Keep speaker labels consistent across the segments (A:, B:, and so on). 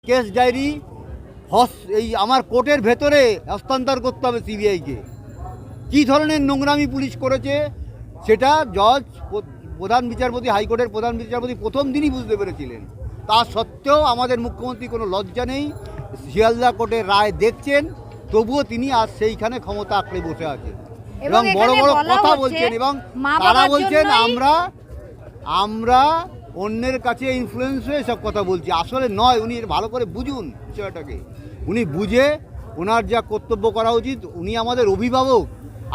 A: Case diary এই আমার কোর্টের ভেতরে হস্তান্তর করতে হবে সিবিআইকে। কী ধরনের নোংরামি পুলিশ করেছে সেটা জজ প্রধান বিচারপতি, হাইকোর্টের প্রধান বিচারপতি প্রথম দিনই বুঝতে পেরেছিলেন। তা সত্ত্বেও আমাদের মুখ্যমন্ত্রী কোনো লজ্জা নেই, শিয়ালদা কোর্টের রায় দেখছেন, তবুও তিনি আজ সেইখানে ক্ষমতা আঁকড়ে বসে আছেন এবং বড় বড় কথা বলছেন। এবং তারা বলছেন আমরা অন্যের কাছে ইনফ্লুয়েন্স হয়ে সব কথা বলছি। আসলে নয়, উনি ভালো করে বুঝুন বিষয়টাকে। উনি বুঝে ওনার যা কর্তব্য করা উচিত, উনি আমাদের অভিভাবক।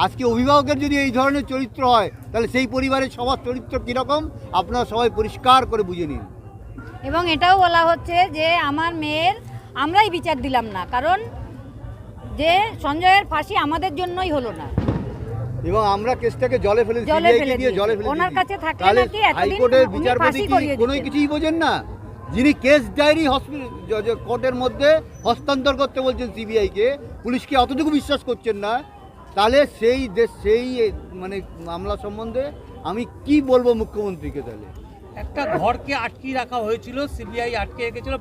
A: আজকে অভিভাবকের যদি এই ধরনের চরিত্র হয়, তাহলে সেই পরিবারের সবার চরিত্র কীরকম আপনারা সবাই পরিষ্কার করে বুঝে নিন।
B: এবং এটাও বলা হচ্ছে যে আমার মেয়ের আমরাই বিচার দিলাম না, কারণ যে সঞ্জয়ের ফাঁসি আমাদের জন্যই হলো না
A: এবং আমরা কেসটাকে জলে ফেলে
B: ওনার কাছে থাকলে নাকি
A: হাইকোর্টের বিচারপতি কোনো কিছুই বোঝেন না, যিনি কেস ডায়েরি কোর্টের মধ্যে হস্তান্তর করতে বলছেন সিবিআইকে, পুলিশকে অতটুকু বিশ্বাস করছেন না। তাহলে সেই মানে মামলা সম্বন্ধে আমি কি বলবো মুখ্যমন্ত্রীকে? তাহলে
C: একটা ঘরকে আটকিয়ে রাখা হয়েছিল, সিবিআই আটকে রেখেছিল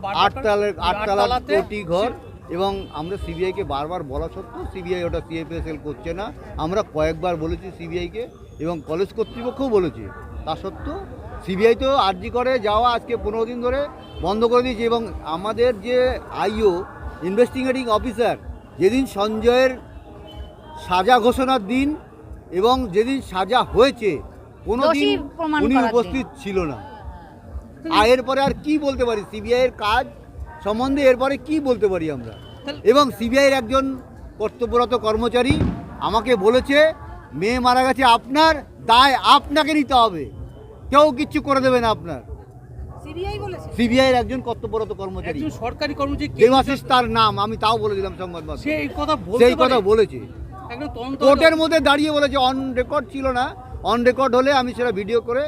A: আটতলা কোটি ঘর, এবং আমরা সিবিআইকে বারবার বলা সত্ত্বেও সিবিআই ওটা সিএফএসএল করছে না। আমরা কয়েকবার বলেছি সিবিআইকে এবং কলেজ কর্তৃপক্ষও বলেছে, তা সত্ত্বেও সিবিআই তো আরজি করে যাওয়া আজকে 15 দিন ধরে বন্ধ করে দিয়েছে। এবং আমাদের যে আইও ইনভেস্টিগেটিং অফিসার যেদিন সঞ্জয়ের সাজা ঘোষণার দিন এবং যেদিন সাজা হয়েছে কোনো দিন উনি উপস্থিত ছিল না। আর এরপরে আর কি বলতে পারি সিবিআইয়ের কাজ সম্বন্ধে? এরপরে কি বলতে পারি আমরা? এবং সিবিআইয়ের একজন কর্তব্যরত কর্মচারী আমাকে বলেছে, মেয়ে মারা গেছে, আপনার দায় আপনাকে নিতে হবে, কেউ কিচ্ছু করে দেবে না আপনার। সিবিআইয়ের একজন কর্তব্যরত কর্মচারী,
C: সরকারি কর্মচারী
A: দেবাশিস তার নাম, আমি তাও বলে দিলাম সংবাদ মাধ্যমে, সেই কথা বলেছে। কোর্টের মধ্যে দাঁড়িয়ে বলেছে, অন রেকর্ড ছিল না, অন রেকর্ড হলে আমি সেটা ভিডিও করে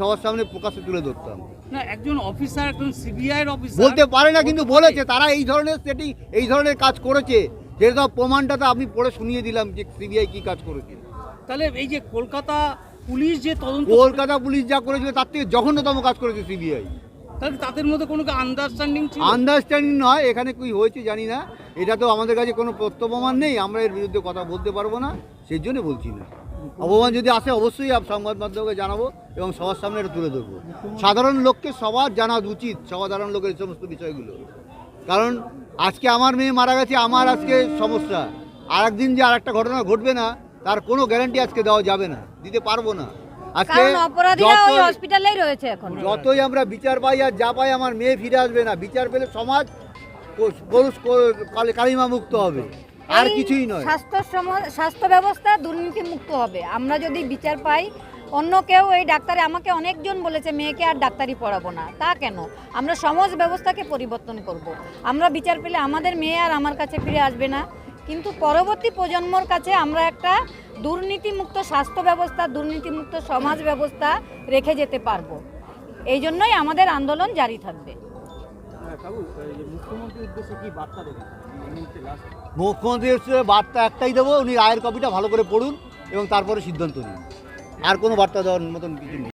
A: সবার সামনে প্রকাশ্যে তুলে ধরতাম।
C: না, একজন অফিসার, একজন সিবিআইয়ের অফিসার
A: বলতে পারে না, কিন্তু বলেছে তারা এই ধরনের সেটিং, এই ধরনের কাজ করেছে, যেটা প্রমাণটা তো আপনি পড়ে শুনিয়ে দিলাম যে সিবিআই কি কাজ করেছে।
C: তাহলে এই যে কলকাতা পুলিশ যে তদন্ত,
A: কলকাতা পুলিশ যা করেছিল তার থেকে জঘন্যতম কাজ করেছে সিবিআই।
C: তাহলে তাদের মধ্যে কোনো আন্ডারস্ট্যান্ডিং ছিল?
A: আন্ডারস্ট্যান্ডিং নয়, এখানে কি হয়েছে জানি না, এটা তো আমাদের কাছে কোনো তথ্য প্রমাণ নেই, আমরা এর বিরুদ্ধে কথা বলতে পারবো না, সেই জন্য বলছি না। অপমান যদি আসে অবশ্যই সংবাদ মাধ্যমকে জানাবো এবং সবার সামনে এটা তুলে ধরবো। সাধারণ লোককে সবার জানা উচিত, সাধারণ লোকের এই সমস্ত বিষয়গুলো। কারণ আজকে আমার মেয়ে মারা গেছে, আমার আজকে সমস্যা, আর একদিন যে আর একটা ঘটনা ঘটবে না তার কোনো গ্যারান্টি আজকে দেওয়া যাবে না, দিতে পারবো না। আজকে যতই আমরা বিচার পাই আর যা পাই, আমার মেয়ে ফিরে আসবে না। বিচার পেলে সমাজ কালিমা মুক্ত হবে, আর কিছুই নয়।
B: স্বাস্থ্য ব্যবস্থা দুর্নীতি মুক্ত হবে। আমরা যদি বিচার পাই, অন্য কেউ এই ডাক্তারে আমাকে অনেকজন বলেছে মেয়েকে আর ডাক্তারি পড়াবো না, তা কেন? আমরা সমাজ ব্যবস্থাকে পরিবর্তন করব। আমরা বিচার পেলে আমাদের মেয়ে আর আমার কাছে ফিরে আসবে না, কিন্তু পরবর্তী প্রজন্মর কাছে আমরা একটা দুর্নীতিমুক্ত স্বাস্থ্য ব্যবস্থা, দুর্নীতিমুক্ত সমাজ ব্যবস্থা রেখে যেতে পারবো। এই জন্যই আমাদের আন্দোলন জারি থাকবে।
A: মুখ্যমন্ত্রীর বার্তা একটাই দেবো, উনি রায়ের কপিটা ভালো করে পড়ুন এবং তারপরে সিদ্ধান্ত নিন। আর কোনো বার্তা দেওয়ার মতন কিছু নেই।